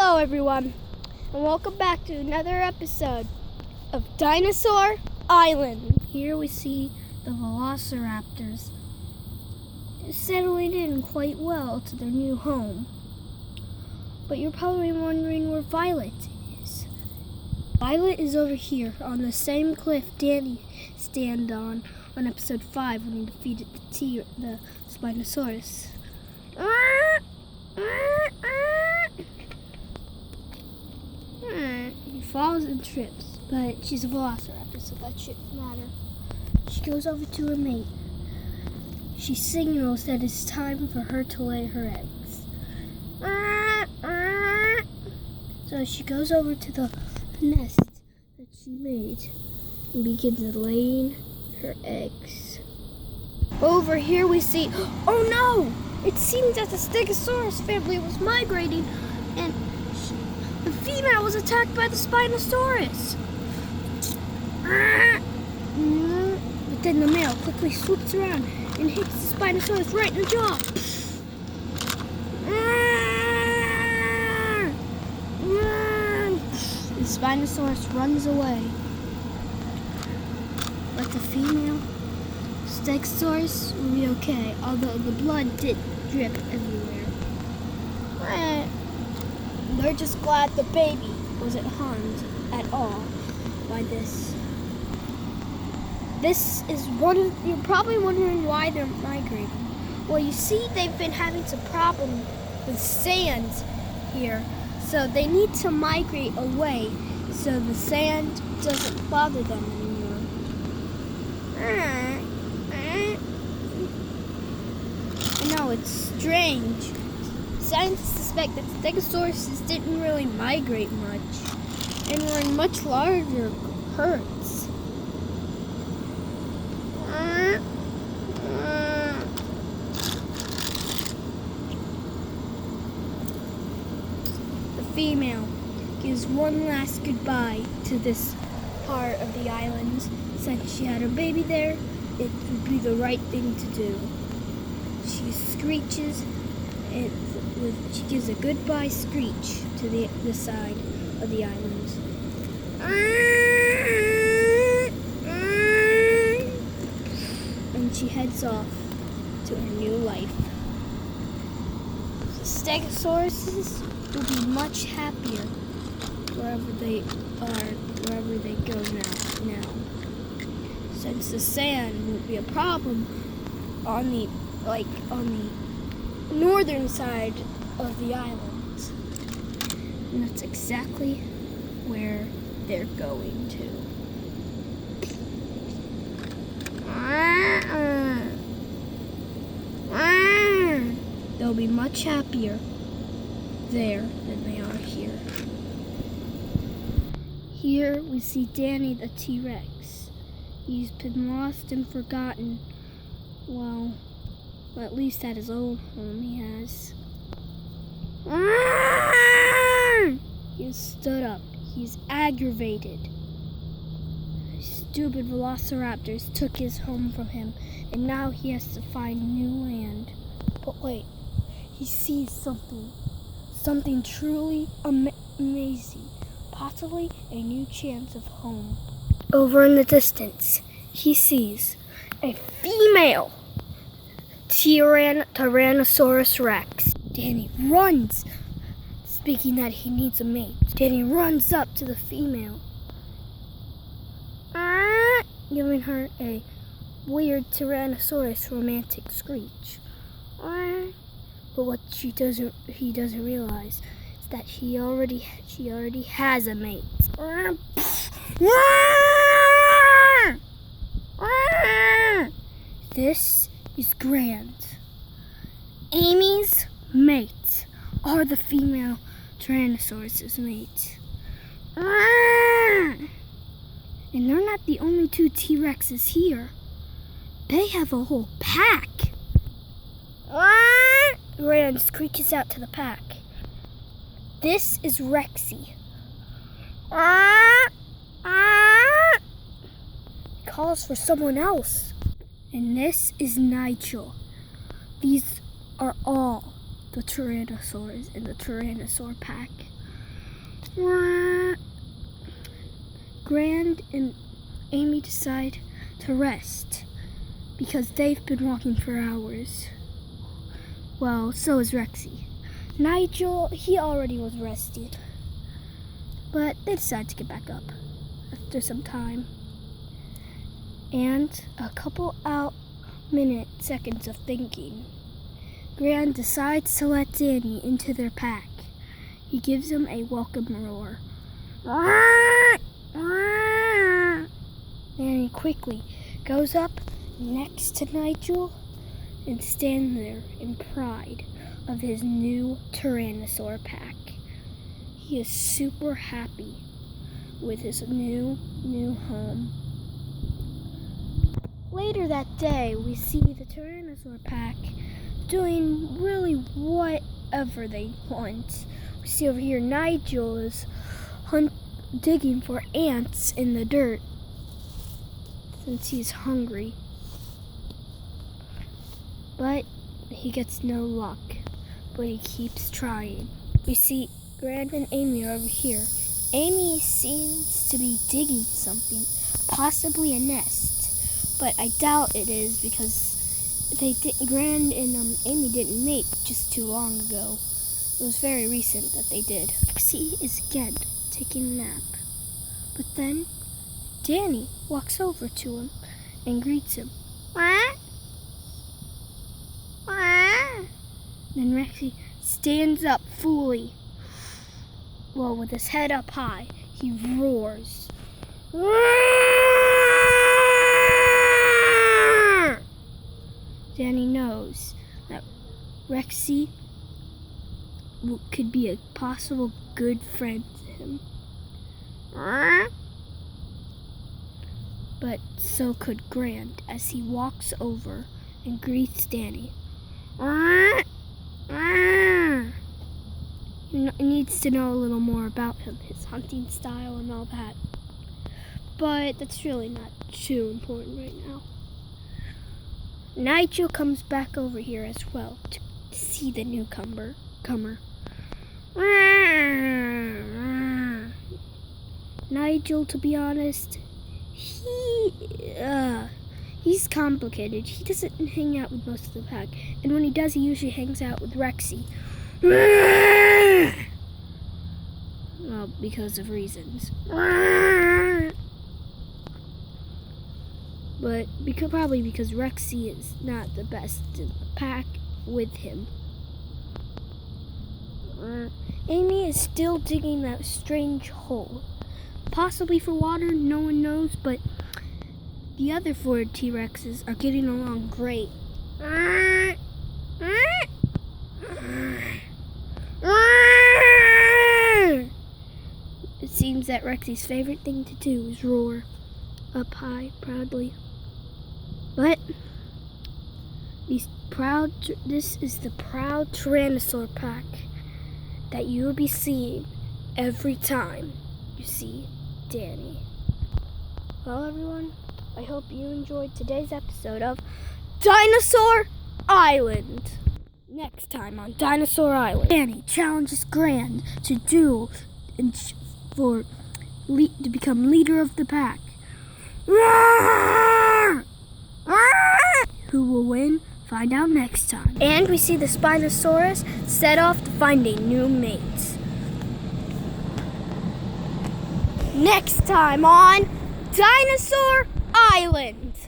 Hello everyone, and welcome back to another episode of Dinosaur Island. Here we see the velociraptors settling in quite well to their new home. But you're probably wondering where Violet is. Violet is over here on the same cliff Danny stand on episode 5 when he defeated the Spinosaurus. He falls and trips, but she's a velociraptor, so that shouldn't matter. She goes over to her mate. She signals that it's time for her to lay her eggs. So she goes over to the nest that she made and begins laying her eggs. Over here we see, oh no! It seems that the Stegosaurus family was migrating and the female was attacked by the Spinosaurus. But then the male quickly swoops around and hits the Spinosaurus right in the jaw. The Spinosaurus runs away. But the female Stegosaurus will be okay, although the blood did drip everywhere. They're just glad the baby wasn't harmed at all by this. This is you're probably wondering why they're migrating. Well, you see, they've been having some problem with sand here, so they need to migrate away so the sand doesn't bother them anymore. I know, it's strange. Scientists suspect that Stegosauruses didn't really migrate much and were in much larger herds. The female gives one last goodbye to this part of the island. Since she had her baby there, it would be the right thing to do. She screeches and she gives a goodbye screech to the side of the island. And she heads off to her new life. The Stegosauruses will be much happier wherever they go now. Since the sand won't be a problem on the northern side of the island. And that's exactly where they're going to. They'll be much happier there than they are here. Here we see Danny the T-Rex. He's been lost and forgotten. Well, at least at his old home he has. He stood up. He's aggravated. Stupid velociraptors took his home from him, and now he has to find new land. But wait, he sees something. Something truly amazing. Possibly a new chance of home. Over in the distance, he sees a female Tyrannosaurus Rex. Danny runs, speaking that he needs a mate. Danny runs up to the female, giving her a weird Tyrannosaurus romantic screech. But what he doesn't realize is that she already has a mate. This is grand. Amy's mates are the female Tyrannosaurus's mates. And they're not the only two T-Rexes here. They have a whole pack. Rand screeches out to the pack. This is Rexy. Calls for someone else. And this is Nigel. These are all the Tyrannosaurs in the Tyrannosaur pack. Grand and Amy decide to rest because they've been walking for hours. Well, so is Rexy. Nigel, he already was resting, but they decide to get back up after some time. And a couple seconds of thinking, Grand decides to let Danny into their pack. He gives him a welcome roar. Danny quickly goes up next to Nigel and stands there in pride of his new Tyrannosaur pack. He is super happy with his new home. Later that day, we see the Tyrannosaur pack doing really whatever they want. We see over here Nigel is digging for ants in the dirt since he's hungry. But he gets no luck, but he keeps trying. We see Grand and Amy are over here. Amy seems to be digging something, possibly a nest, but I doubt it is because Grand and Amy didn't mate just too long ago. It was very recent that they did. Rexy is again taking a nap, but then Danny walks over to him and greets him. What? Then Rexy stands up fully. Well, with his head up high, he roars. Danny knows that Rexy could be a possible good friend to him. But so could Grand as he walks over and greets Danny. He needs to know a little more about him, his hunting style and all that. But that's really not too important right now. Nigel comes back over here as well to see the newcomer. Nigel, to be honest, he's complicated. He doesn't hang out with most of the pack, and when he does, he usually hangs out with Rexy. Well, because of reasons. But probably because Rexy is not the best in the pack with him. Amy is still digging that strange hole. Possibly for water, no one knows, but the other 4 T-Rexes are getting along great. It seems that Rexy's favorite thing to do is roar up high proudly. But this is the proud Tyrannosaur pack that you will be seeing every time you see Danny. Well, everyone, I hope you enjoyed today's episode of Dinosaur Island. Next time on Dinosaur Island, Danny challenges Grand to duel to become leader of the pack. Who will win? Find out next time. And we see the Spinosaurus set off to find a new mate. Next time on Dinosaur Island.